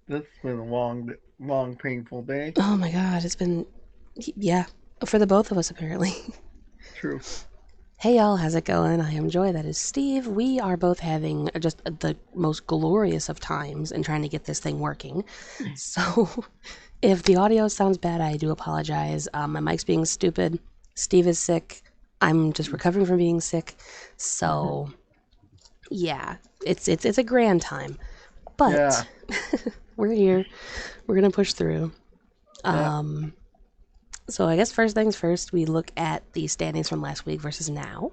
This has been a long, painful day. Oh my god, it's been, yeah, for the both of us apparently. True. Hey y'all, how's it going? I am Joy, that is Steve. We are both having just the most glorious of times in trying to get this thing working. So, if the audio sounds bad, I do apologize. My mic's being stupid. Steve is sick. I'm just recovering from being sick. So, yeah, it's a grand time. Yeah. But we're here. We're gonna push through. Yeah. Um, So I guess first things first, we look at the standings from last week versus now.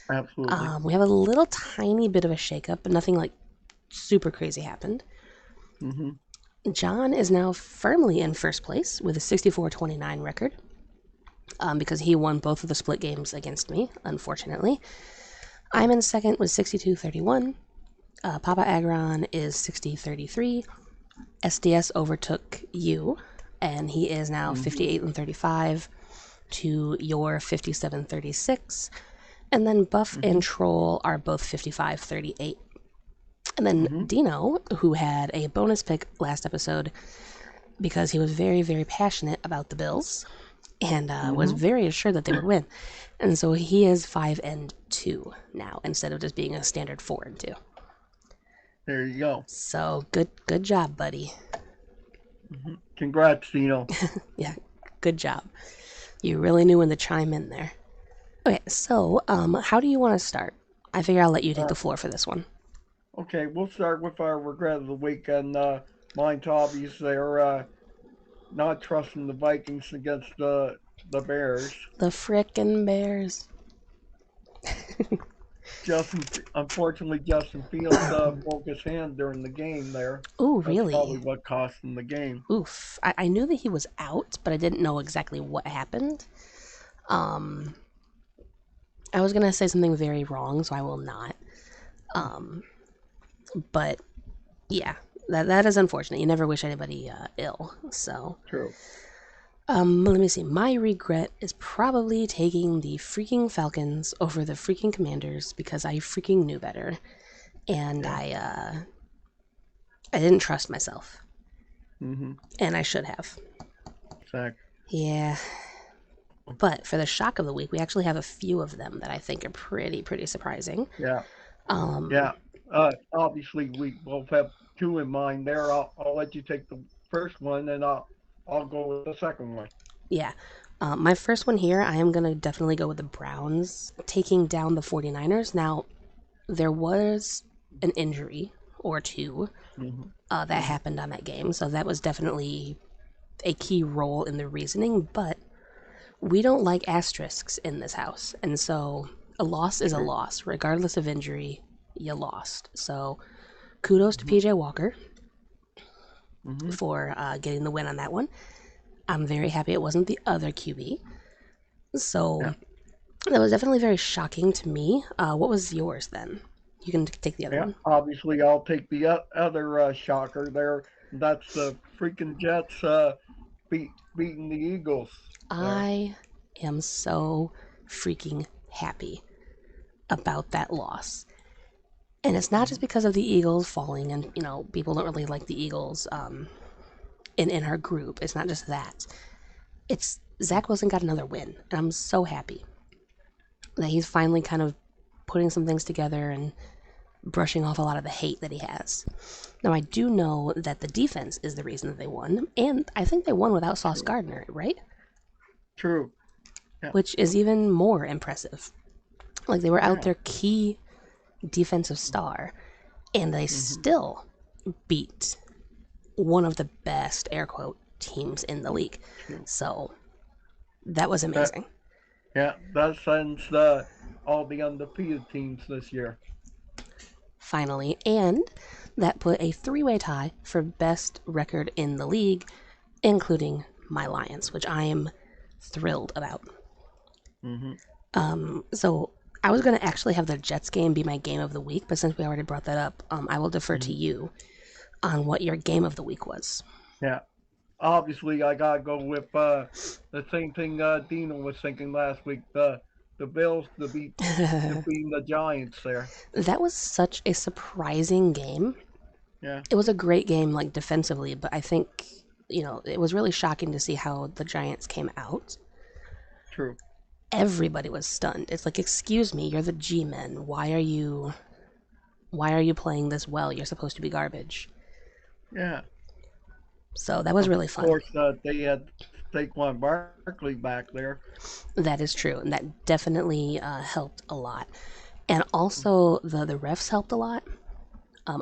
Absolutely. We have a little tiny bit of a shakeup, but nothing like super crazy happened. Hmm. John is now firmly in first place with a 64-29 record because he won both of the split games against me, unfortunately. I'm in second with 62-31. Papa Agron is 60-33. SDS overtook you, and he is now Hmm. 58-35 to your 57-36. And then Buff and Hmm. Troll are both 55-38. And then Hmm. Dino, who had a bonus pick last episode because he was very, very passionate about the Bills and was Hmm. very assured that they would win. And so he is 5-2 now instead of just being a standard 4-2. There you go. So good job, buddy. Congrats, Dino. Yeah, good job. You really knew when to chime in there. Okay, so how do you want to start? I figure I'll let you take Uh, the floor for this one. okay, we'll start with our regret of the week, and mine's obvious. They're not trusting the Vikings against the Bears. The frickin' Bears. Unfortunately, Justin Fields broke his hand during the game there. Ooh, That's really? probably what cost him the game. Oof. I knew that he was out, but I didn't know exactly what happened. Um, I was gonna say something very wrong, so I will not. Um, but yeah, that is unfortunate. You never wish anybody ill. So, True. let me see. My regret is probably taking the freaking Falcons over the freaking Commanders because I freaking knew better, and Yeah. I didn't trust myself, Mm-hmm. and I should have. Exactly. Yeah, but for the shock of the week, we actually have a few of them that I think are pretty surprising. Yeah. Um, Yeah. Obviously, we both have two in mind there. I'll let you take the first one, and I'll go with the second one. yeah. My first one here, I am going to definitely go with the Browns taking down the 49ers. Now, there was an injury or two Mm-hmm. that Mm-hmm. happened on that game, so that was definitely a key role in the reasoning, but we don't like asterisks in this house. And so a loss is a True. loss. Regardless of injury, you lost. So kudos to Mm-hmm. PJ Walker Mm-hmm. for getting the win on that one. I'm very happy it wasn't the other QB. Yeah. So that was definitely very shocking to me. What was yours then? You can take the other Yeah. one. Obviously, I'll take the other shocker there. That's the freaking Jets beating the Eagles there. I am so freaking happy about that loss. And it's not just Mm-hmm. because of the Eagles falling, and people don't really like the Eagles in our group. It's not just that. It's Zach Wilson got another win, and I'm so happy that he's finally kind of putting some things together and brushing off a lot of the hate that he has. Now, I do know that the defense is the reason that they won, and I think they won without Sauce True. Gardner, right? True. Yeah. Which is even more impressive. Like, they were out Yeah. their key defensive star, and they Mm-hmm. still beat one of the best, air quote, teams in the league. True. So, that was That amazing. Yeah, that sends all the undefeated teams this year. Finally. And that put a three-way tie for best record in the league, including my Lions, which I am thrilled about. Mm-hmm. So I was going to actually have the Jets game be my game of the week, but since we already brought that up, I will defer to Mm-hmm. you on what your game of the week was. Yeah, obviously I gotta go with the same thing Dino was thinking last week. The Bills defeating the Giants there. That was such a surprising game Yeah. It was a great game, like defensively, but I think, it was really shocking to see how the Giants came out. True. Everybody was stunned. It's like, excuse me, you're the G-men. Why are you playing this well? You're supposed to be garbage. Yeah. So that was Of really fun. course, they had Saquon Barkley back there. That is true, and that definitely helped a lot. And also the refs helped a lot.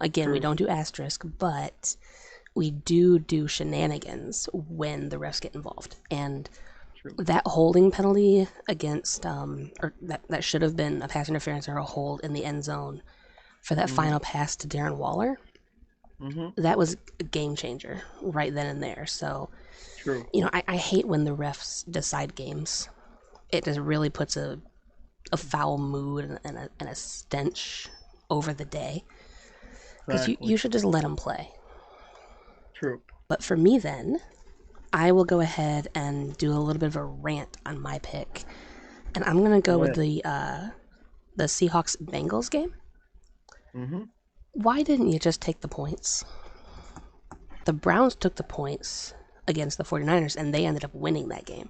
Again, we True. don't do asterisk, but we do shenanigans when the refs get involved. And True. that holding penalty against, or that should have been a pass interference or a hold in the end zone for that Mm-hmm. final pass to Darren Waller, Mm-hmm. that was a game changer right then and there. So, True. I hate when the refs decide games. It just really puts a foul mood and a stench over the day. Because you Exactly. should just let them play. True. But for me, then, I will go ahead and do a little bit of a rant on my pick. And I'm going to go Go with ahead. the Seahawks Bengals game. Mm-hmm. Why didn't you just take the points? The Browns took the points against the 49ers, and they ended up winning that game.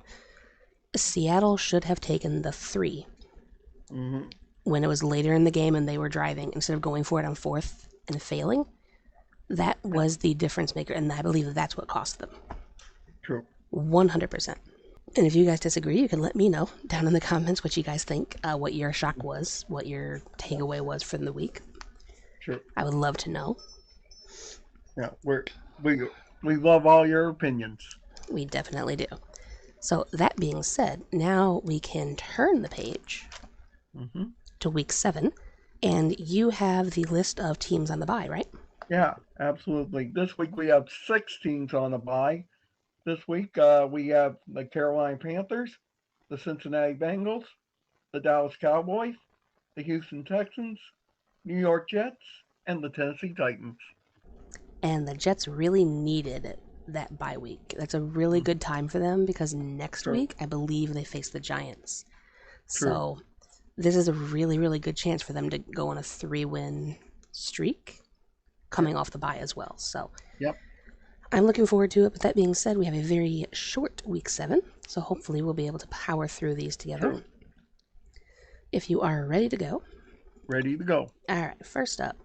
Seattle should have taken the 3 Mm-hmm. when it was later in the game and they were driving instead of going for it on fourth and failing. That Yeah. was the difference maker, and I believe that's what cost them. True. 100%. And if you guys disagree, you can let me know down in the comments what you guys think, what your shock was, what your takeaway was from the week. True. I would love to know. Yeah. We we love all your opinions. We definitely do. So, that being said, now we can turn the page Mm-hmm. to week 7, and you have the list of teams on the bye, right? Yeah, absolutely. This week we have 6 teams on the bye. This week we have the Carolina Panthers, the Cincinnati Bengals, the Dallas Cowboys, the Houston Texans, New York Jets, and the Tennessee Titans. And the Jets really needed that bye week. That's a really Mm, good time for them because next true, week, I believe they face the Giants. true. So, this is a really, really good chance for them to go on a 3-win streak Yep, coming off the bye as well. So, yep, I'm looking forward to it. But that being said, we have a very short week 7. So, hopefully, we'll be able to power through these together. true. If you are ready to go, Ready to go. all right, first up,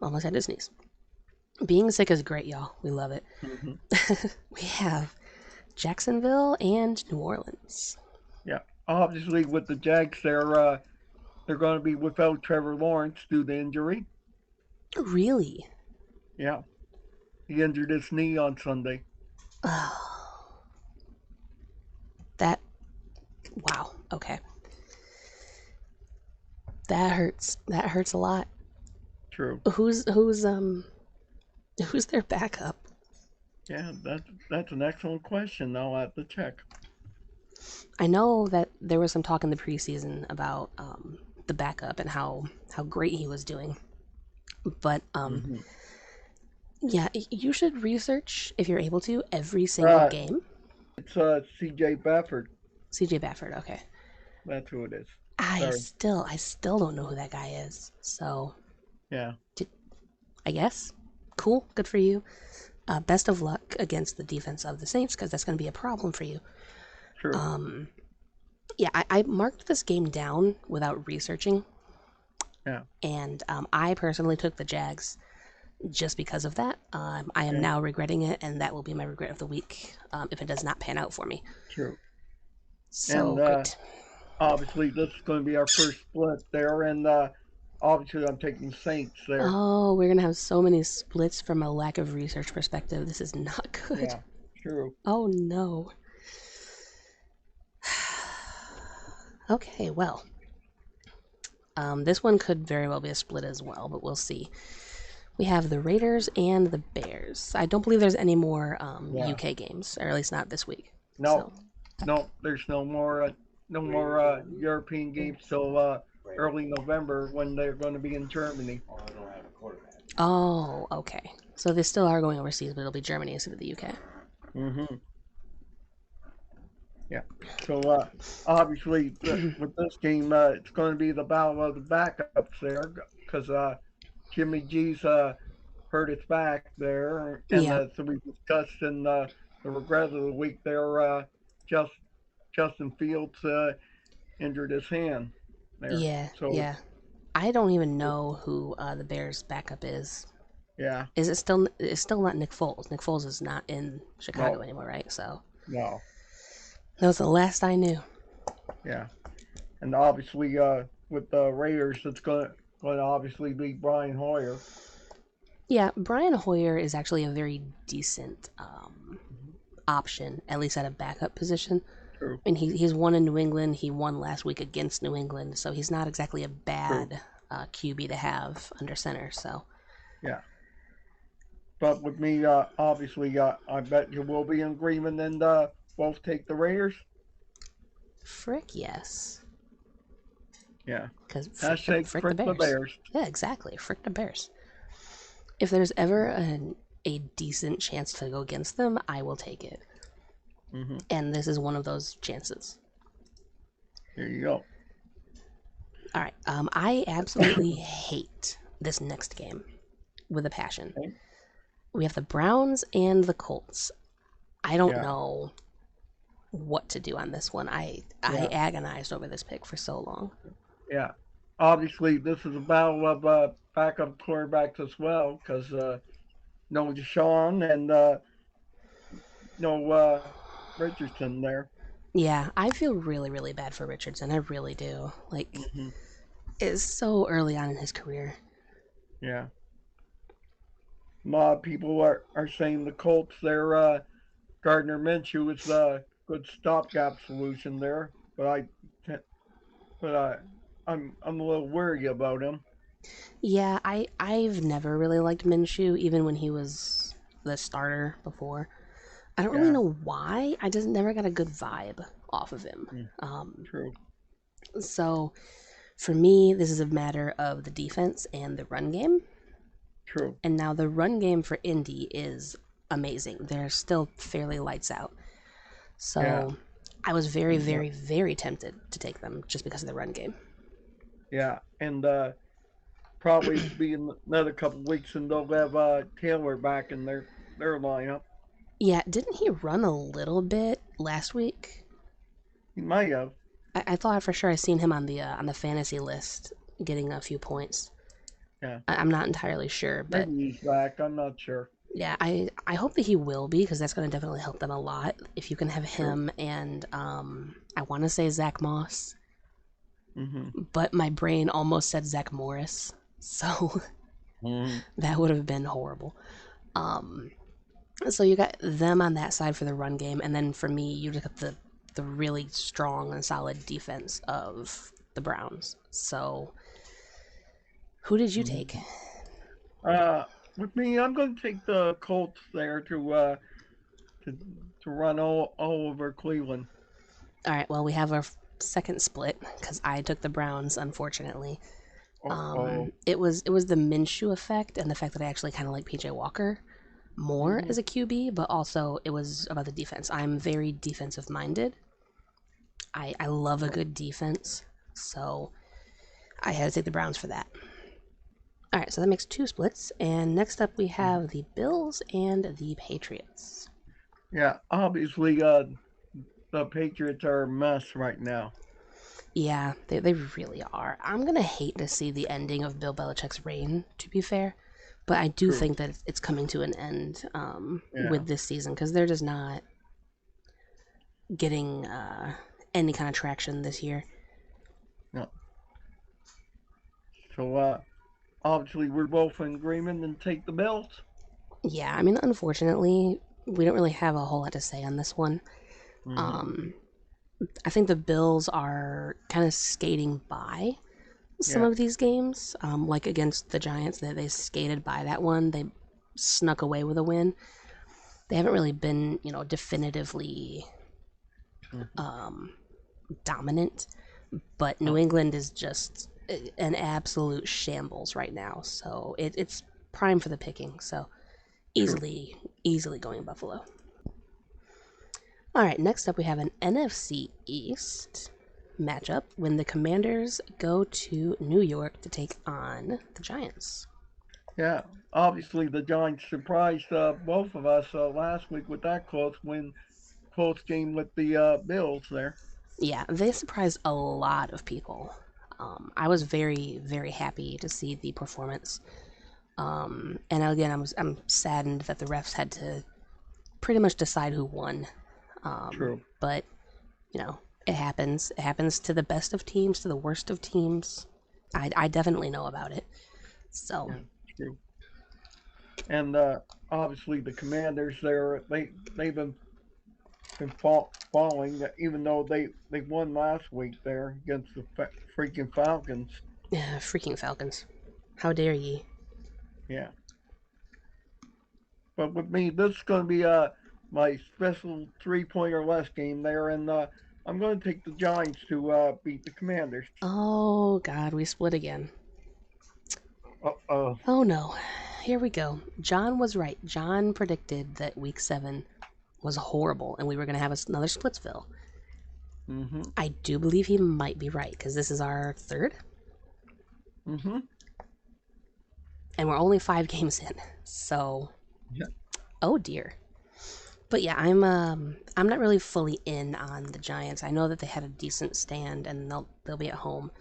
almost had to sneeze. Being sick is great, y'all. We love it. Hmm. We have Jacksonville and New Orleans. Yeah, obviously with the Jags, they're going to be without Trevor Lawrence due to injury. Really? Yeah, he injured his knee on Sunday. Oh, that. Wow. Okay. That hurts. That hurts a lot. True. Who's their backup? Yeah, that's an excellent question. I'll have to check. I know that there was some talk in the preseason about the backup and how great he was doing, but Hmm. yeah, you should research if you're able to every single Uh, game. it's C.J. Bafford. CJ Bafford. Okay. That's who it is. I Sorry. still I still don't know who that guy is. So Yeah. I guess cool, good for you. Best of luck against the defense of the Saints because that's going to be a problem for you. True. Yeah, I marked this game down without researching, Yeah. and I personally took the Jags just because of that. I am Yeah. now regretting it, and that will be my regret of the week if it does not pan out for me. True. And So great. obviously this is going to be our first split there, and obviously I'm taking Saints there. Oh, we're gonna have so many splits from a lack of research perspective. This is not good. Yeah. True. Oh no. Okay, well, this one could very well be a split as well, but we'll see. We have the Raiders and the Bears. I don't believe there's any more Yeah. UK games, or at least not this week. No. So, No. There's no more European games till early November when they're going to be in Germany. oh, okay. So they still are going overseas, but it'll be Germany instead of the UK. Hmm. Yeah. So obviously with this game, it's going to be the battle of the backups there because Jimmy G's hurt his back there, and Yeah, so we discussed in the regret of the week there. Just Justin Fields injured his hand there, yeah, so yeah. I don't even know who the Bears' backup is. yeah, Is it still? It's still not Nick Foles. Nick Foles is not in Chicago no, anymore, right? So no, that was the last I knew. yeah, and obviously with the Raiders, it's going to obviously be Brian Hoyer. Yeah, Brian Hoyer is actually a very decent Mhm. option, at least at a backup position. True, I mean, he's won in New England. He won last week against New England, so he's not exactly a true, bad QB to have under center. So, yeah. But with me, obviously, I bet you will be in agreement and both take the Raiders. frick yes, Yeah. because Hashtag frick the frick the Bears. Bears. Yeah, exactly, frick the Bears. If there's ever a decent chance to go against them, I will take it. Hmm. And this is one of those chances. Here you go. All right, I absolutely hate this next game with a passion. Okay. We have the Browns and the Colts. I don't Yeah. know what to do on this one. I Yeah. agonized over this pick for so long. Yeah. Obviously, this is a battle of backup quarterbacks as well because no Deshaun and no Richardson there. Yeah, I feel really, really bad for Richardson. I really do. Like, Hmm. it's so early on in his career. Yeah. A lot of people are saying the Colts, their Gardner Minshew is a good stopgap solution there, but I'm a little worried about him. Yeah, I've never really liked Minshew, even when he was the starter before. I don't really Yeah. know why. I just never got a good vibe off of him. Mm, Um, true. so for me, this is a matter of the defense and the run game. True. And now the run game for Indy is amazing. They're still fairly lights out. Yeah. So I was very, And very, very tempted to take them just because of the run game. yeah, and probably be another couple weeks, and they'll have Taylor back in their lineup. Yeah, didn't he run a little bit last week? He might have. I thought for sure I seen him on the fantasy list getting a few points. Yeah. I'm not entirely sure, but Maybe he's back. I'm not sure. yeah, I hope that he will be because that's going to definitely help them a lot. If you can have True. him and I want to say Zach Moss, Mm-hmm. but my brain almost said Zach Morris, so Mm-hmm. that would have been horrible. Um, so you got them on that side for the run game, and then for me, you just got the really strong and solid defense of the Browns. So who did you take? Mm-hmm. Uh, with me, I'm going to take the Colts there to to run all over Cleveland. All right, well we have our second split because I took the Browns, unfortunately. Oh. It was the Minshew effect and the fact that I actually kind of like PJ Walker more Mm-hmm. as a QB, but also it was about the defense. I'm very defensive minded. I love a good defense, so I had to take the Browns for that. All right, so that makes two splits, and next up we Mm-hmm. have the Bills and the Patriots. Yeah. Obviously, the Patriots are a mess right now. Yeah, they really are. I'm gonna hate to see the ending of Bill Belichick's reign, to be fair, but I do True. think that it's coming to an end Yeah. with this season because they're just not getting any kind of traction this year. Yeah. So obviously we're both in agreement and take the Bills. Yeah, I mean, unfortunately, we don't really have a whole lot to say on this one. Mm-hmm. Um, I think the Bills are kind of skating by some Yeah. of these games, like against the Giants, that they skated by that one. They snuck away with a win. They haven't really been, definitively Mm-hmm. um, dominant, but New Oh, England is just an absolute shambles right now. So it's prime for the picking. So true. easily, easily going Buffalo. All right, next up we have an NFC East matchup when the Commanders go to New York to take on the Giants. Yeah, obviously the Giants surprised both of us last week with that close game with the Bills there. Yeah, they surprised a lot of people. I was very, very happy to see the performance. And again, I'm saddened that the refs had to pretty much decide who won. True. But you know, it happens. It happens to the best of teams, to the worst of teams. I definitely know about it. So, Yeah, true. And obviously the Commanders there, they've been falling, even though they won last week there against the freaking Falcons. freaking Falcons. How dare ye? Yeah, but with me, this is going to be my special 3 point or less game there, and I'm going to take the Giants to beat the Commanders. Oh, God, we split again. Uh, Oh, no. Here we go. John was right. John predicted that week 7 was horrible and we were going to have another Splitsville. mm-hmm, I do believe he might be right because this is our third mm-hmm. and we're only 5 games in. So, Yeah, oh dear. But yeah, I'm not really fully in on the Giants. I know that they had a decent stand and they'll be at home.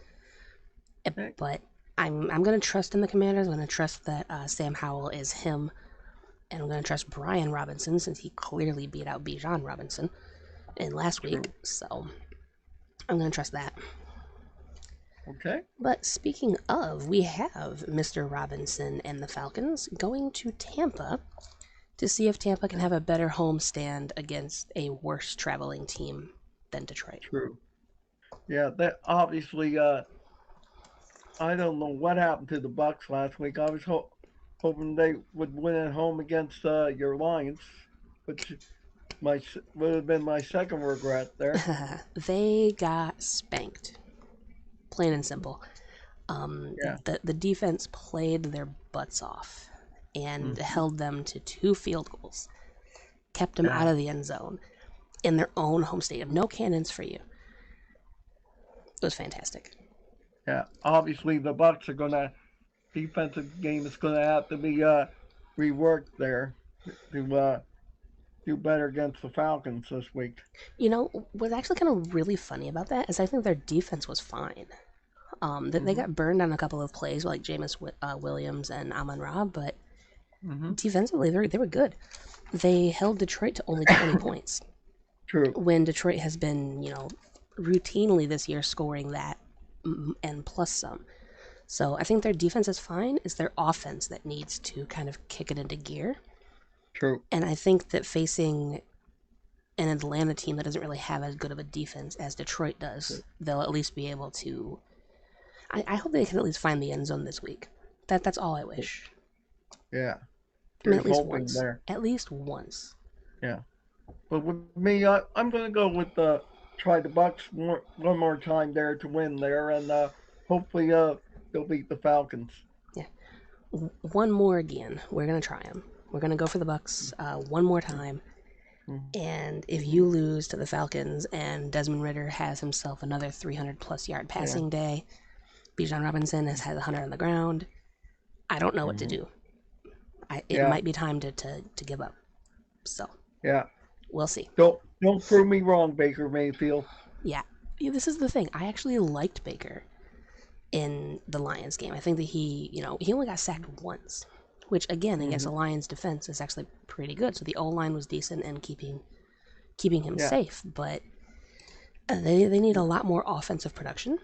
okay, But I'm gonna trust in the Commanders. I'm gonna trust that Sam Howell is him, and I'm gonna trust Brian Robinson since he clearly beat out Bijan Robinson in last week. true. So I'm gonna trust that. Okay, But speaking of, we have Mr. Robinson and the Falcons going to Tampa to see if Tampa can have a better homestand against a worse traveling team than Detroit. true. Yeah, that obviously. I don't know what happened to the Bucks last week. I was hoping they would win at home against your Lions, which would have been my second regret there. They got spanked, plain and simple. Yeah. The defense played their butts off and Hmm. held them to 2 field goals, kept them out Yeah. of the end zone in their own home stadium. No cannons for you. It was fantastic. Yeah. Obviously, the Bucks are gonna defensive game is gonna have to be reworked there to do better against the Falcons this week. You know, what's actually kind of really funny about that is I think their defense was fine. They Hmm. got burned on a couple of plays like Jameis Williams and Amon Ra, but Hmm. defensively they were good. They held Detroit to only 20 points True. when Detroit has been, routinely this year scoring that and plus some. So I think their defense is fine. It's their offense that needs to kind of kick it into gear. True. And I think that facing an Atlanta team that doesn't really have as good of a defense as Detroit does, True. they'll at least be able to. I hope they can at least find the end zone this week. That's all I wish. Yeah. I mean, Here's at least hoping once. there. At least once. Yeah. But with me, I'm going to go with try the Bucks one more time there to win there, and hopefully they'll beat the Falcons. Yeah. One more again. We're gonna try them. We're gonna go for the Bucks one more time. Mhm. And if you lose to the Falcons and Desmond Ritter has himself another 300 plus yard Yeah. passing day, Bijan Robinson has had 100 on the ground, I don't know what to Hmm. do. It Yeah. might be time to give up. So Yeah. we'll see. Don't prove me wrong, Baker Mayfield. Yeah, this is the thing. I actually liked Baker in the Lions game. I think that he only got sacked once, which again against the Hmm. Lions defense is actually pretty good. So the O line was decent and keeping him Yeah. safe, but they need a lot more offensive production,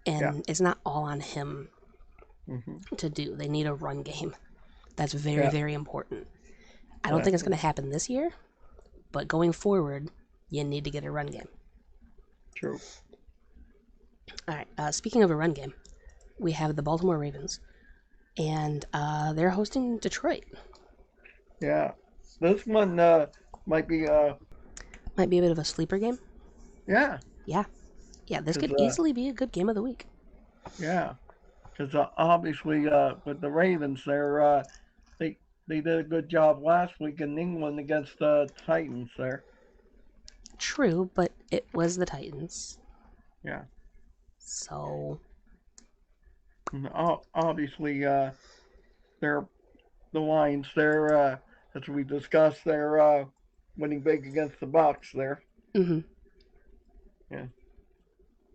Yeah. and it's not all on him Hmm. to do. They need a run game. That's very Yeah. very important. I don't think it's Exactly. going to happen this year, but going forward, you need to get a run game. True. All right. Speaking of a run game, we have the Baltimore Ravens, and they're hosting Detroit. Yeah. This one might be Might be a bit of a sleeper game. yeah, Yeah, yeah. This because could easily be a good game of the week. yeah, because obviously with the Ravens, they they did a good job last week in England against the Titans there. True, but it was the Titans, Yeah. so And obviously they're the Lions there, as we discussed, they're winning big against the Bucks there. Mm-hmm. Yeah.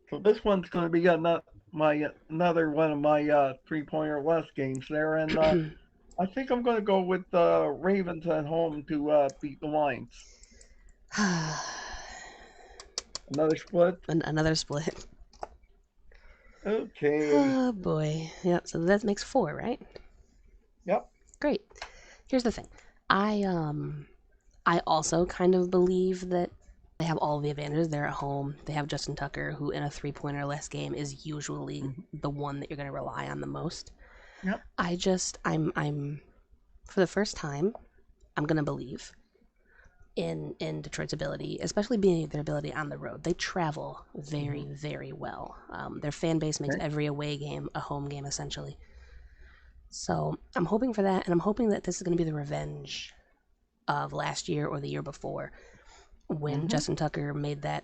So this one's going to be another one of my 3 point or less games there, and I think I'm going to go with the Ravens at home to beat the Lions. Another split. Another split. Okay. Oh boy. Yep. So that makes four, right? Yep. Great. Here's the thing. I also kind of believe that they have all the advantages. They're at home. They have Justin Tucker, who in a 3 point or less game is usually Mm-hmm. the one that you're going to rely on the most. Yep. I'm for the first time, I'm going to believe in Detroit's ability, especially being their ability on the road. They travel very, Mm-hmm. very well. Their fan base makes Okay. every away game a home game, essentially. So I'm hoping for that, and I'm hoping that this is going to be the revenge of last year or the year before when Mm-hmm. Justin Tucker made that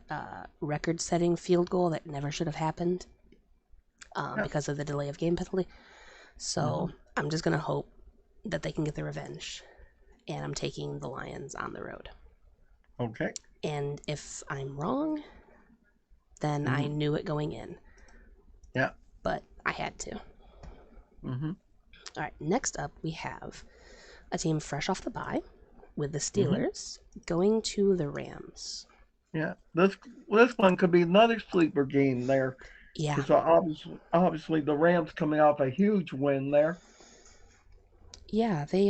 record-setting field goal that never should have happened Yep. because of the delay of game penalty. Mm-hmm. So I'm just going to hope that they can get the revenge, and I'm taking the Lions on the road. Okay. And if I'm wrong, then I Mm-hmm. knew it going in, Yeah. but I had to. Mm-hmm. All right, next up we have a team fresh off the bye with the Mm-hmm. Steelers going to the Rams. Yeah. This one could be another sleeper game there Yeah, because obviously the Rams coming off a huge win there. yeah, they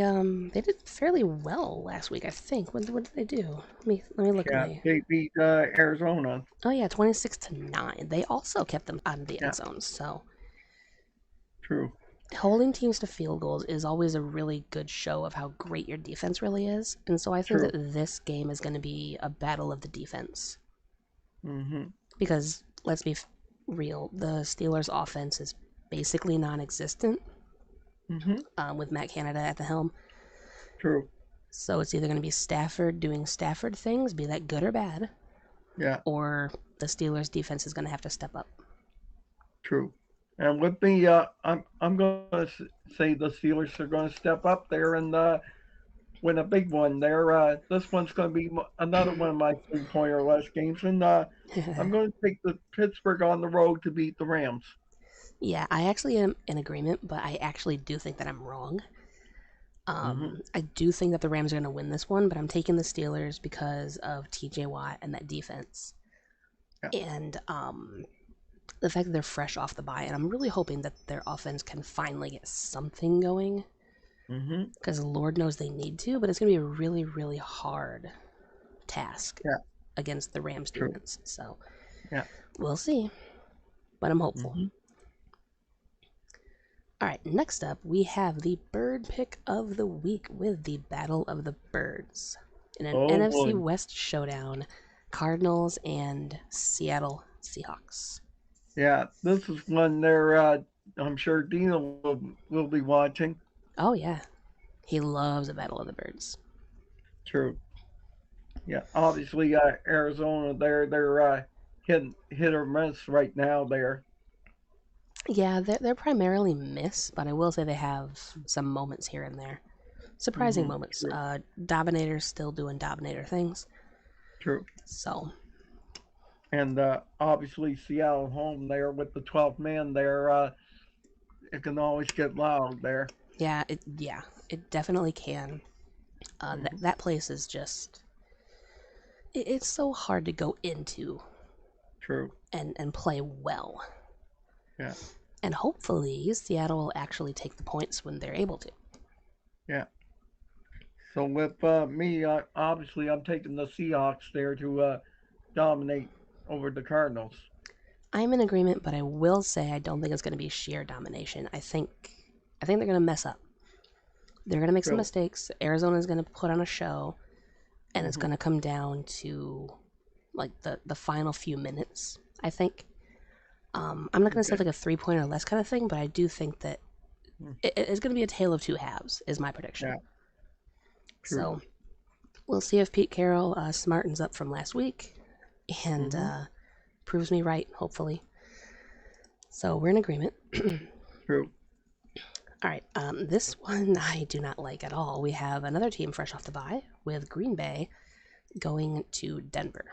did fairly well last week, I think. What did they do? Let me look at Yeah. my. They beat Arizona. Oh yeah, 26-9. They also kept them out of the Yeah. end zone. So True. holding teams to field goals is always a really good show of how great your defense really is. And so I think that True. this game is going to be a battle of the defense Mm-hmm. because let's be real, the Steelers' offense is basically non-existent Mm-hmm. with Matt Canada at the helm. True. So it's either going to be Stafford doing Stafford things, be that good or bad, Yeah. or the Steelers' defense is going to have to step up. True. And with me, I'm going to say the Steelers are going to step up there and win a big one there. This one's going to be another one of my 3 point or less games, and I'm going to take the Pittsburgh on the road to beat the Rams. Yeah, I actually am in agreement, but I actually do think that I'm wrong. Mm-hmm. I do think that the Rams are going to win this one, but I'm taking the Steelers because of TJ Watt and that defense. Yeah. And the fact that they're fresh off the bye, and I'm really hoping that their offense can finally get something going Mm-hmm. because Lord knows they need to, but it's going to be a really, really hard task Yeah. against the Rams True. defense. So Yeah. we'll see, but I'm hopeful. Mm-hmm. All right, next up, we have the bird pick of the week with the Battle of the Birds in an Oh NFC boy. West showdown, Cardinals and Seattle Seahawks. Yeah. This is one there. I'm sure Dina will be watching. Oh, yeah, he loves a Battle of the Birds. True. Yeah. Obviously, Arizona. They're hit or miss right now. There. Yeah, they're primarily miss, but I will say they have some moments here and there. Surprising Mm-hmm. moments. True. Dominator's still doing Dominator things. True. So, And obviously Seattle home there with the 12th man there. It can always get loud there. it definitely can. Hmm. That place is just it's so hard to go into True. and play well. Yeah. And hopefully Seattle will actually take the points when they're able to. Yeah. So with me, obviously I'm taking the Seahawks there to dominate over the Cardinals. I'm in agreement, but I will say I don't think it's going to be sheer domination. I think they're going to mess up. They're going to make some True. mistakes. Arizona's going to put on a show, and it's Hmm. going to come down to like the final few minutes. I think. I'm not going to say Okay. like a 3 point or less kind of thing, but I do think that Mm. it's going to be a tale of two halves. Is my prediction. Yeah. True. So we'll see if Pete Carroll smartens up from last week and Hmm. proves me right. Hopefully. So we're in agreement. True. All right, this one I do not like at all. We have another team fresh off the bye with Green Bay going to Denver.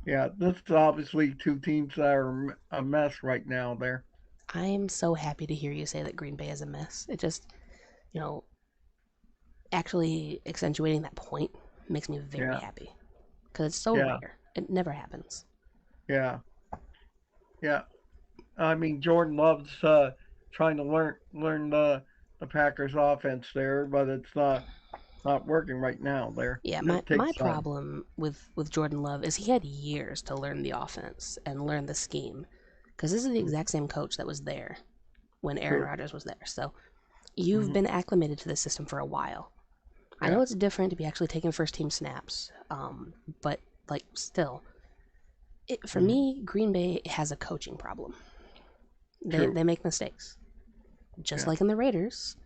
Yeah, this is obviously two teams that are a mess right now there. I am so happy to hear you say that Green Bay is a mess. It just, you know, actually accentuating that point makes me very Yeah, happy because it's so yeah, rare. It never happens. yeah, yeah. I mean, Jordan loves trying to learn the Packers offense there, but it's not working right now there. Yeah, my It my takes time. problem with Jordan Love is he had years to learn the offense and learn the scheme because this is the Mhm. exact same coach that was there when Aaron True. Rodgers was there. So you've Hmm. been acclimated to the system for a while. I know Yeah, it's different to be actually taking first team snaps, but like still, for hmm, me, Green Bay has a coaching problem. They true. they make mistakes, just Yeah, like in the Raiders.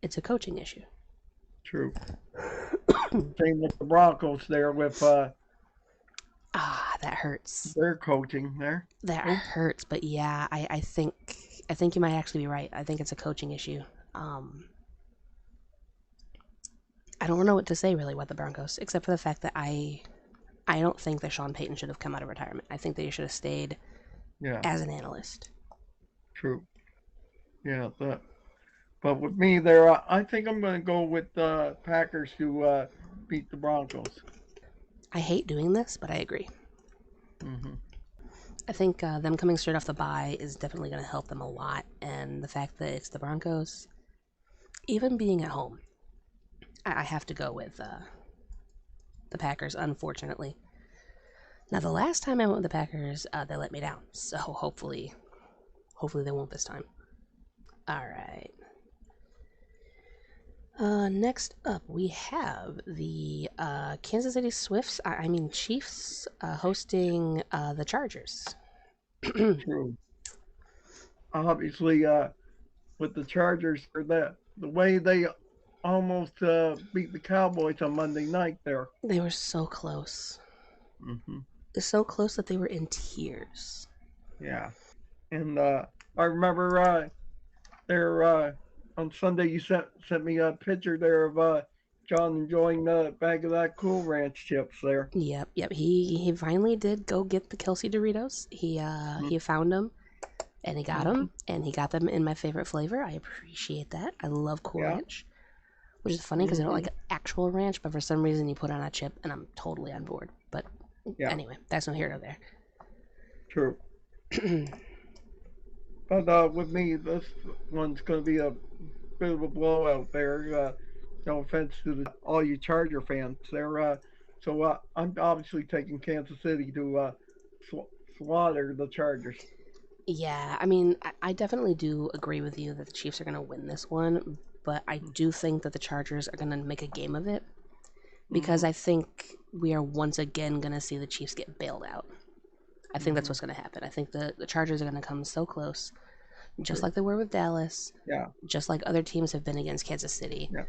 It's a coaching issue. true. Same with the Broncos there with Ah, that hurts. their coaching there. That Oh, hurts. But yeah, I think you might actually be right. I think it's a coaching issue. Um, I don't know what to say really about the Broncos, except for the fact that I don't think that Sean Payton should have come out of retirement. I think that he should have stayed yeah, as an analyst. true. Yeah, but with me there, I think I'm going to go with the Packers to beat the Broncos. I hate doing this, but I agree. Hmm. I think them coming straight off the bye is definitely going to help them a lot, and the fact that it's the Broncos, even being at home, I have to go with the Packers. Unfortunately, now the last time I went with the Packers, they let me down. So hopefully they won't this time. All right. Next up, we have the Kansas City Swifts. I mean Chiefs hosting the Chargers. True. Obviously, with the Chargers, or the way they almost beat the Cowboys on Monday night there. They were so close, Hmm. so close that they were in tears. Yeah, and I remember there on Sunday you sent me a picture there of John enjoying the bag of that Cool Ranch chips there. Yep, yep. He finally did go get the Kelsey Doritos. He found them and he got Mm-hmm. them and he got them in my favorite flavor. I appreciate that. I love Cool Yeah. Ranch, which is funny because I don't Hmm. like actual ranch, but for some reason you put on a chip and I'm totally on board. But Yeah. anyway, that's no here nor there. True. But with me, this one's going to be a bit of a blowout there. No offense to all you Charger fans there. So I'm obviously taking Kansas City to slaughter the Chargers. Yeah, I mean, I definitely do agree with you that the Chiefs are going to win this one, but I do think that the Chargers are going to make a game of it because Hmm. I think we are once again going to see the Chiefs get bailed out. I think that's Hmm. what's going to happen. I think the Chargers are going to come so close, just True. like they were with Dallas, Yeah. just like other teams have been against Kansas City, Yeah.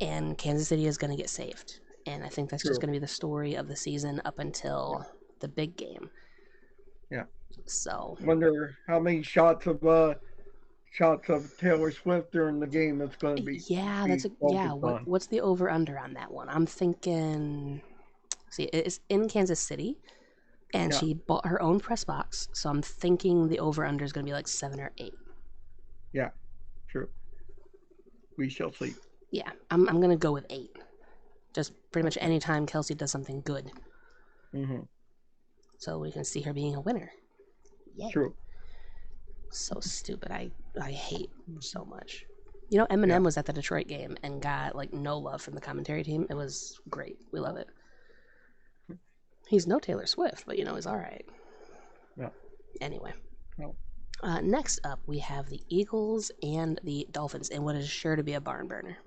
and Kansas City is going to get saved. And I think that's just True. going to be the story of the season up Yeah. until the big game. Yeah. So, Wonder how many shots of Taylor Swift during the game it's going to yeah, be yeah. focused on. What's the over under on that one? I'm thinking. See, it's in Kansas City, and Yeah. she bought her own press box, so I'm thinking the over under is going to be like 7 or 8. Yeah. True. We shall see. Yeah, I'm going to go with 8. Just pretty much Okay. any time Kelsey does something good, Hmm. so we can see her being a winner. Yay! True. So stupid. I hate so much. You know, Yeah. Eminem was at the Detroit game and got like no love from the commentary team. It was great. We love it. He's no Taylor Swift, but he's all right. Yeah. Anyway, No. next up we have the Eagles and the Dolphins in what is sure to be a barn burner.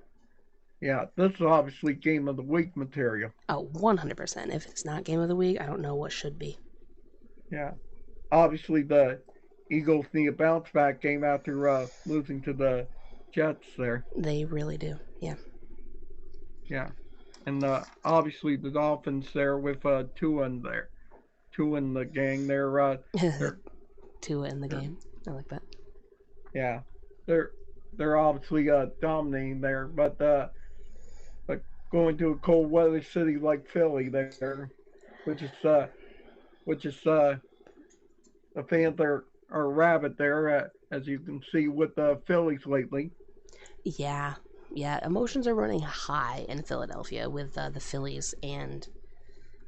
Yeah. This is obviously game of the week material. Oh, 100%. If it's not game of the week, I don't know what should be. Yeah. Obviously, the Eagles need a bounce back game after losing to the Jets there. They really do. Yeah. Yeah. And obviously the Dolphins there with two in the gang. They're Tua in the they're game. I like that. yeah they're they're obviously dominating there, but going to a cold weather city like Philly there, which is uh, which is a panther or a rabbit there, as you can see with the Phillies lately. Yeah, yeah. Emotions are running high in Philadelphia with the Phillies, and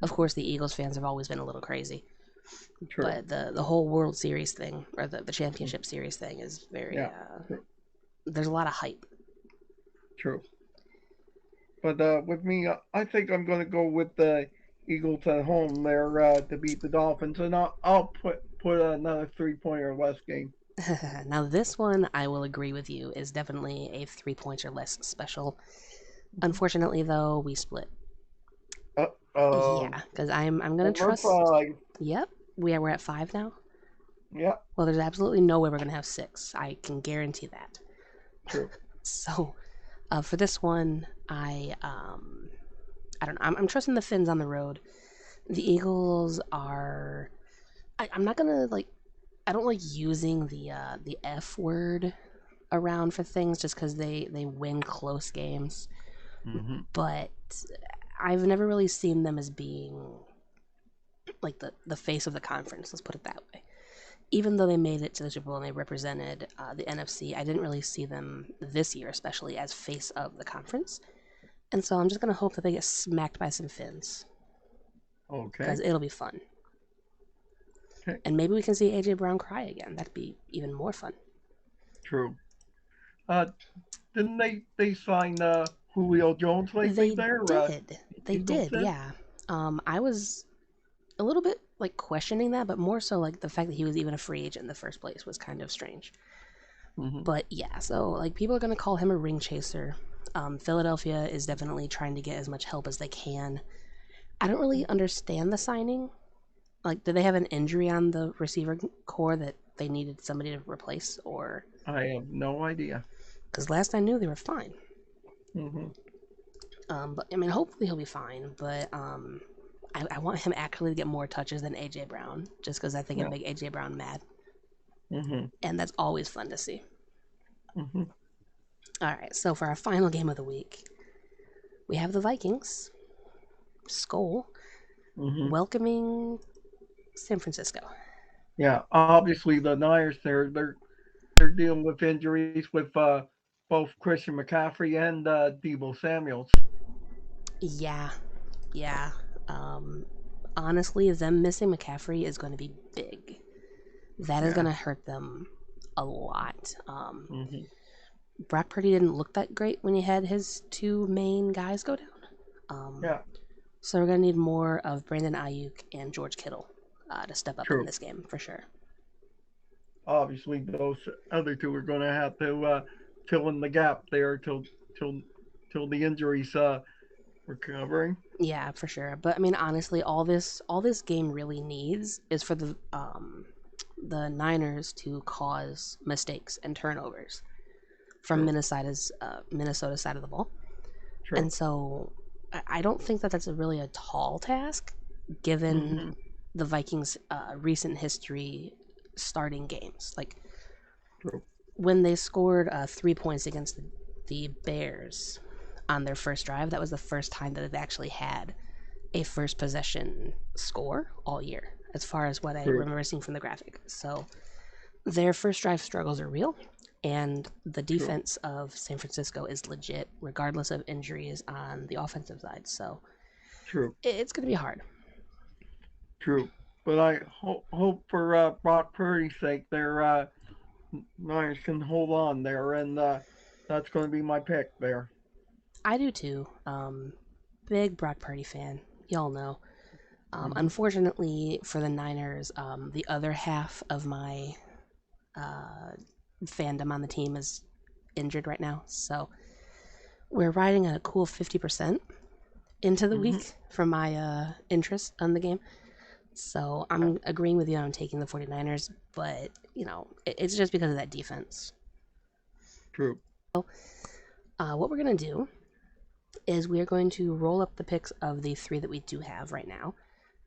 of course the Eagles fans have always been a little crazy. True. But the whole World Series thing or the championship series thing is very Yeah. True. there's a lot of hype. True. But with me, I think I'm going to go with the Eagles at home there to beat the Dolphins, and I'll put another 3 point or less game. Now this one I will agree with you is definitely a 3 points or less special. Unfortunately though, we split. Uh oh. Yeah, because I'm gonna Over trust. 5. Yep, we're at 5 now. Yeah. Well, there's absolutely no way we're gonna have 6. I can guarantee that. True. So for this one, I don't know. I'm trusting the Finns on the road. The Eagles are. I'm not gonna like. I don't like using the F word around for things just because they win close games. Hmm. But I've never really seen them as being like the face of the conference. Let's put it that way. Even though they made it to the Super Bowl and they represented the NFC, I didn't really see them this year, especially as face of the conference. And so I'm just gonna hope that they get smacked by some Finns because Okay. it'll be fun. Okay. And maybe we can see AJ Brown cry again. That'd be even more fun. True. Uh, didn't they sign Julio Jones lately They there? did. They Eagles did, did. yeah. I was a little bit like questioning that, but more so like the fact that he was even a free agent in the first place was kind of strange. Hmm. But yeah, so like people are gonna call him a ring chaser. Philadelphia is definitely trying to get as much help as they can. I don't really understand the signing. Like, did they have an injury on the receiver core that they needed somebody to replace, or I have no idea. because last I knew they were fine. Hmm. But I mean, hopefully he'll be fine. But I want him actually to get more touches than AJ Brown, just because I think it'd Yeah. make AJ Brown mad, Hmm. and that's always fun to see. Hmm. All right, so for our final game of the week, we have the Vikings, Skull, Hmm. welcoming San Francisco. Yeah. Obviously, the Niners they're dealing with injuries with both Christian McCaffrey and Debo Samuels. Yeah, yeah. Um, Honestly, them missing McCaffrey is going to be big. That is going Yeah. to hurt them a lot. Hmm. Brock Purdy didn't look that great when he had his two main guys go down. Um, Yeah. so we're going to need more of Brandon Ayuk and George Kittle to step up in True. this game for sure. Obviously, those other two are going to have to fill in the gap there till till the injuries recovering. Yeah, for sure. But I mean, honestly, all this game really needs is for the Niners to cause mistakes and turnovers from True. Minnesota side of the ball. True. And so I don't think that that's really a tall task given Hmm. the Vikings' recent history starting games. Like True. when they scored 3 points against the Bears on their first drive, that was the first time that they've actually had a first possession score all year, as far as what I True. remember seeing from the graphic. So their first drive struggles are real, and the True. defense of San Francisco is legit, regardless of injuries on the offensive side. So True. it's going to be hard. True. But I hope for Brock Purdy's sake, their Niners can hold on there, and that's going to be my pick there. I do too. Big Brock Purdy fan. Y'all know. Hmm. Unfortunately for the Niners, the other half of my uh, fandom on the team is injured right now. So we're riding a cool 50% into the Hmm. week for my interest on the game. So Yeah. I'm agreeing with you on taking the 49ers, but, it's just because of that defense. True. What we're going to do is we are going to roll up the picks of the three that we do have right now.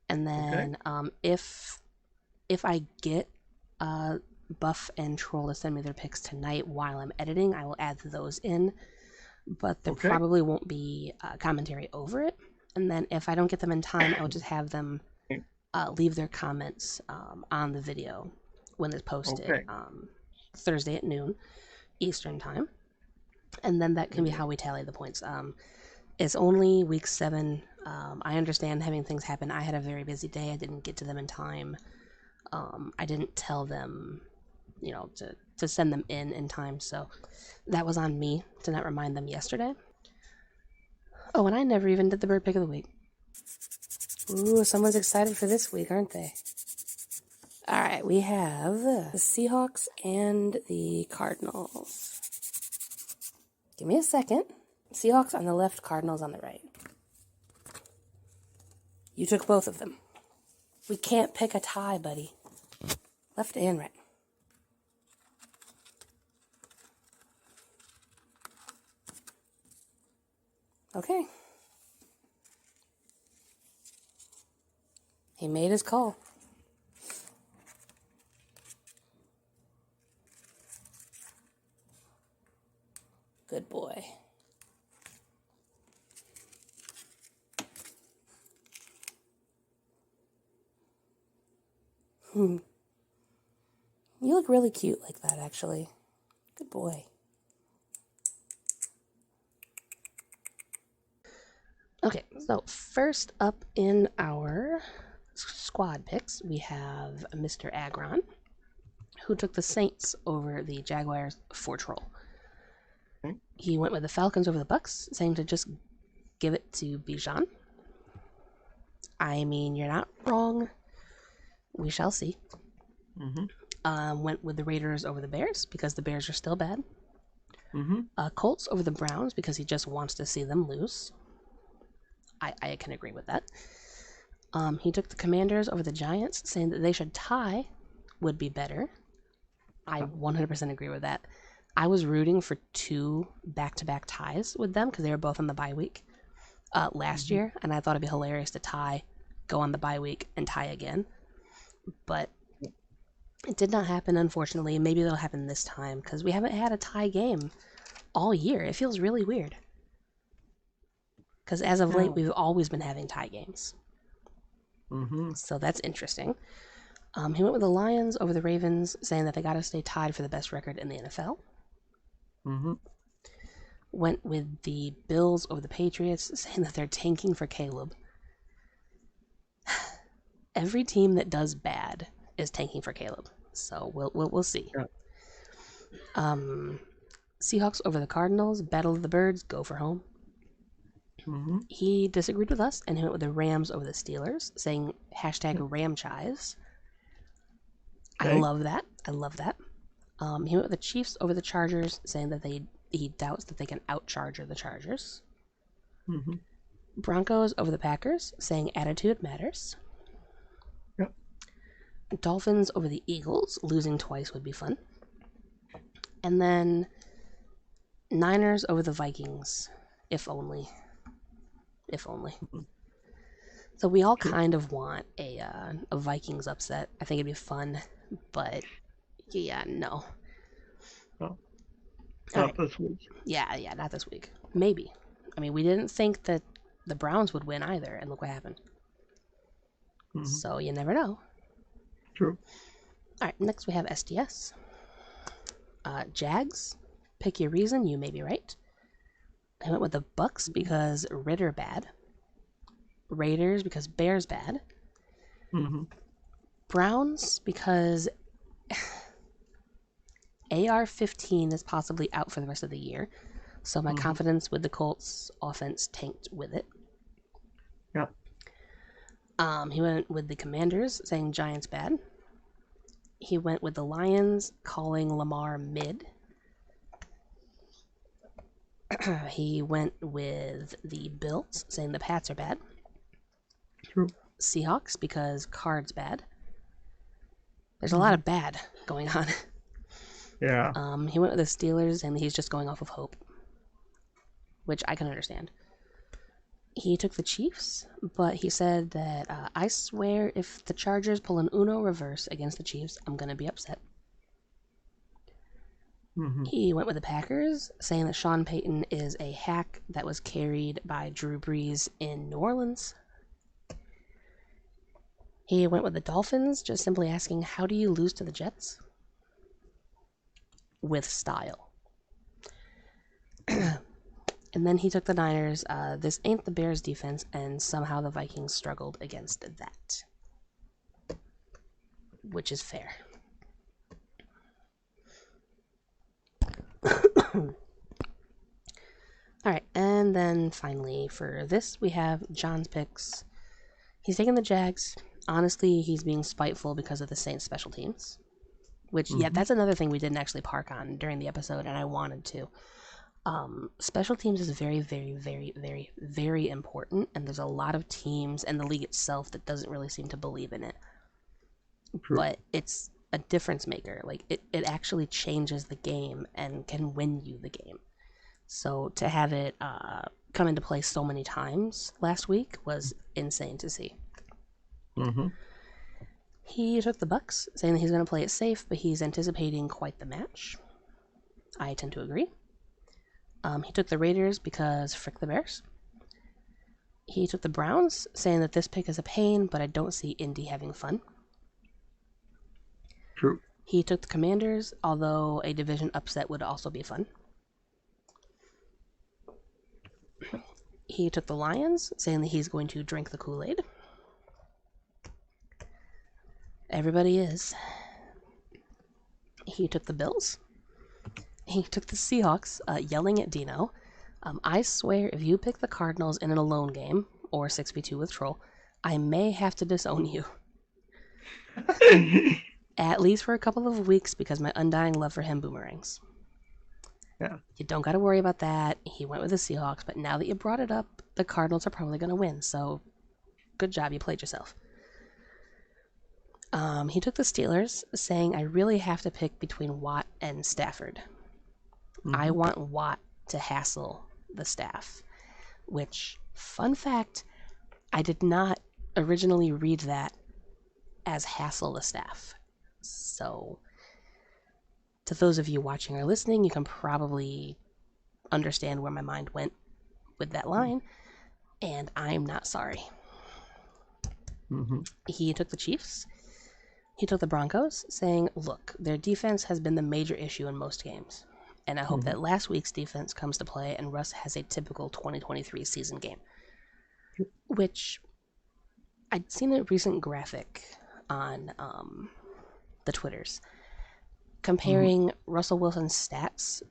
And Okay. then if I get uh, Buff and Troll to send me their picks tonight while I'm editing. I will add those in, but there Okay. probably won't be commentary over it. And then if I don't get them in time, I will just have them leave their comments on the video when it's posted Okay. Thursday at noon Eastern time. And then that can be how we tally the points. It's only week 7. I understand having things happen. I had a very busy day. I didn't get to them in time. I didn't tell them, to send them in time. So that was on me to not remind them yesterday. Oh, and I never even did the bird pick of the week. Ooh, someone's excited for this week, aren't they? All right, we have the Seahawks and the Cardinals. Give me a second. Seahawks on the left, Cardinals on the right. You took both of them. We can't pick a tie, buddy. Left and right. Okay. He made his call. Good boy. You look really cute like that, actually. Good boy. Okay, so first up in our squad picks, we have Mr. Agron, who took the Saints over the Jaguars for Troll. Okay. He went with the Falcons over the Bucks, saying to just give it to Bijan. I mean, you're not wrong. We shall see. Went with the Raiders over the Bears because the Bears are still bad. Colts over the Browns because he just wants to see them lose. I can agree with that. He took the Commanders over the Giants, saying that they should tie would be better. I 100% agree with that. I was rooting for 2 back-to-back ties with them because they were both on the bye week last year, and I thought it'd be hilarious to tie, go on the bye week, and tie again. But it did not happen, unfortunately. Maybe it'll happen this time because we haven't had a tie game all year. It feels really weird. Because as of late, we've always been having tie games. So that's interesting. He went with the Lions over the Ravens, saying that they got to stay tied for the best record in the NFL. Went with the Bills over the Patriots, saying that they're tanking for Caleb. Every team that does bad is tanking for Caleb. So we'll see. Seahawks over the Cardinals, Battle of the Birds, go for home. He disagreed with us and he went with the Rams over the Steelers, saying hashtag Ramchives. Okay. I love that. He went with the Chiefs over the Chargers, saying that he doubts that they can outcharger the Chargers. Broncos over the Packers, saying attitude matters. Dolphins over the Eagles, losing twice would be fun. And then Niners over the Vikings, if only. So we all kind of want a Vikings upset. I think it'd be fun, but yeah, no. Not right. This week. Yeah, not this week. Maybe. I mean, we didn't think that the Browns would win either, and look what happened. So you never know. True. All right, next we have SDS. Jags, pick your reason, you may be right. I went with the Bucks because Ritter bad. Raiders because Bears bad. Browns because AR-15 is possibly out for the rest of the year. So my confidence with the Colts offense tanked with it. He went with the Commanders, saying Giants bad. He went with the Lions, calling Lamar mid. He went with the Bills, saying the Pats are bad. True. Seahawks, because Cards bad. There's a lot of bad going on. Yeah. He went with the Steelers, and he's just going off of hope, which I can understand. He took the Chiefs, but he said that I swear if the Chargers pull an Uno reverse against the Chiefs, I'm going to be upset. Mm-hmm. He went with the Packers, saying that Sean Payton is a hack that was carried by Drew Brees in New Orleans. He went with the Dolphins, just simply asking, how do you lose to the Jets? With style. And then he took the Niners. This ain't the Bears defense, and somehow the Vikings struggled against that. Which is fair. Alright, and then finally for this, we have John's picks. He's taking the Jags. Honestly, he's being spiteful because of the Saints special teams. Which, yeah, Mm-hmm. that's another thing we didn't actually park on during the episode, and I wanted to. Special teams is very, very, very, very, very important, and there's a lot of teams and the league itself that doesn't really seem to believe in it. True. But it's a difference maker. Like, it actually changes the game and can win you the game. So to have it come into play so many times last week was insane to see. Mm-hmm. He took the Bucks, saying that he's going to play it safe, but he's anticipating quite the match. I tend to agree. He took the Raiders because frick the Bears. He took the Browns, saying that this pick is a pain, but I don't see Indy having fun. True. He took the Commanders, although a division upset would also be fun. He took the Lions, saying that he's going to drink the Kool-Aid. Everybody is. He took the Bills. He took the Seahawks, yelling at Dino. I swear, if you pick the Cardinals in an alone game, or 6v2 with Troll, I may have to disown you. At least for a couple of weeks, because my undying love for him boomerangs. Yeah. You don't got to worry about that. He went with the Seahawks, but now that you brought it up, the Cardinals are probably going to win, so good job, you played yourself. He took the Steelers, saying I really have to pick between Watt and Stafford. Mm-hmm. I want Watt to hassle the staff, which, fun fact, I did not originally read that as hassle the staff. So, to those of you watching or listening, you can probably understand where my mind went with that line, and I'm not sorry. Mm-hmm. He took the Chiefs. He took the Broncos, saying, look, their defense has been the major issue in most games, and I hope that last week's defense comes to play and Russ has a typical 2023 season game. Which, I'd seen a recent graphic on the Twitters comparing Russell Wilson's stats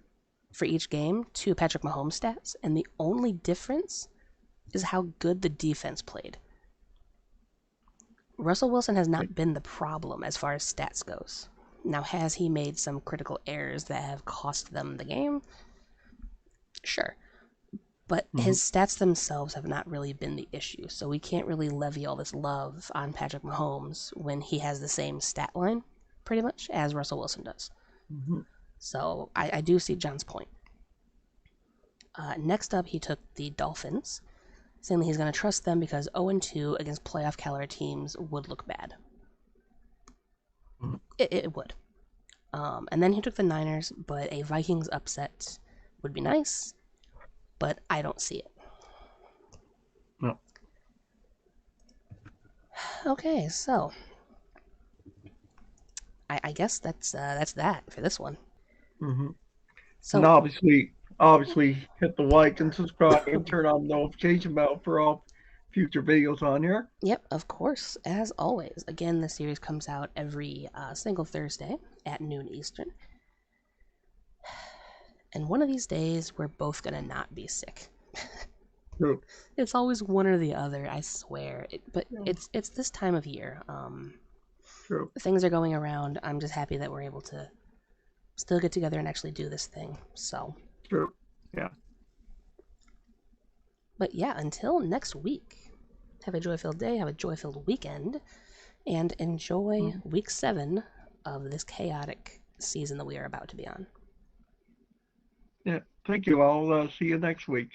for each game to Patrick Mahomes' stats, and the only difference is how good the defense played. Russell Wilson has not been the problem as far as stats goes. Now, has he made some critical errors that have cost them the game? Sure. But his stats themselves have not really been the issue, so we can't really levy all this love on Patrick Mahomes when he has the same stat line, pretty much, as Russell Wilson does. Mm-hmm. So I do see John's point. Next up, he took the Dolphins, saying that he's going to trust them because 0-2 against playoff caliber teams would look bad. It would. And then he took the Niners, but a Vikings upset would be nice, but I don't see it. No. Okay, so I guess that's that for this one. Mm-hmm. So And obviously, hit the like and subscribe and turn on the notification bell for all future videos on here. Yep, of course, as always. Again, the series comes out every single Thursday at noon Eastern. And one of these days, we're both gonna not be sick. True. It's always one or the other, I swear. But Yeah. it's this time of year. True. Things are going around. I'm just happy that we're able to still get together and actually do this thing. So. True. Yeah. But yeah, until next week, have a joy-filled day, have a joy-filled weekend, and enjoy week 7 of this chaotic season that we are about to be on. Yeah. Thank you. I'll see you next week.